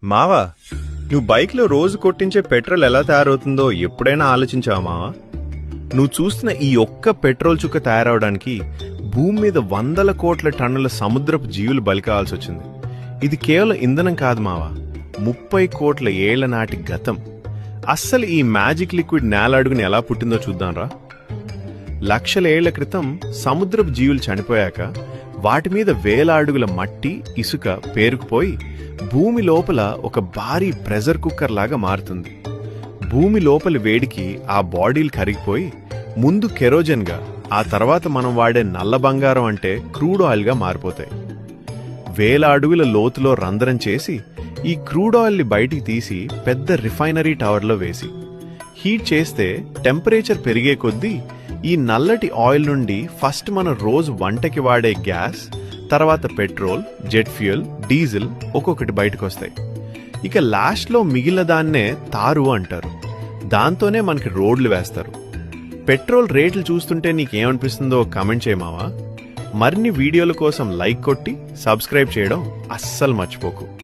మావా, నువ్వు బైక్లో రోజు కొట్టించే పెట్రోల్ ఎలా తయారవుతుందో ఎప్పుడైనా ఆలోచించావా మావా? నువ్వు చూస్తున్న ఈ ఒక్క పెట్రోల్ చుక్క తయారవడానికి భూమి మీద 100 కోట్ల టన్నుల సముద్రపు జీవులు బలికావాల్సి వచ్చింది. ఇది కేవలం ఇంధనం కాదు మావా, 30 కోట్ల ఏళ్ల నాటి గతం. అస్సలు ఈ మ్యాజిక్ లిక్విడ్ నేల అడుగుని ఎలా పుట్టిందో చూద్దాంరా. లక్షల ఏళ్ల క్రితం సముద్రపు జీవులు చనిపోయాక వాటి మీద వేల అడుగుల మట్టి, ఇసుక పేరుకుపోయి భూమి లోపల ఒక భారీ ప్రెషర్ కుక్కర్ లాగా మారుతుంది. భూమి లోపలి వేడికి ఆ బాడీలు కరిగిపోయి ముందు కెరోజన్గా, ఆ తర్వాత మనం వాడే నల్ల బంగారం అంటే క్రూడ్ ఆయిల్గా మారిపోతాయి. వేల అడుగుల లోతులో రంధ్రం చేసి ఈ క్రూడ్ ఆయిల్ని బయటికి తీసి పెద్ద రిఫైనరీ టవర్లో వేసి హీట్ చేస్తే టెంపరేచర్ పెరిగే కొద్దీ ఈ నల్లటి ఆయిల్ నుండి ఫస్ట్ మనం రోజు వంటకి వాడే గ్యాస్, తర్వాత పెట్రోల్, జెట్ ఫ్యూయల్, డీజిల్ ఒక్కొక్కటి బయటకు వస్తాయి. ఇక లాస్ట్లో మిగిలిన దాన్నే తారు అంటారు. దాంతోనే మనకి రోడ్లు వేస్తారు. పెట్రోల్ రేట్లు చూస్తుంటే నీకేమనిపిస్తుందో కామెంట్ చేయమావా. మరిన్ని వీడియోల కోసం లైక్ కొట్టి సబ్స్క్రైబ్ చేయడం అస్సలు మర్చిపోకు.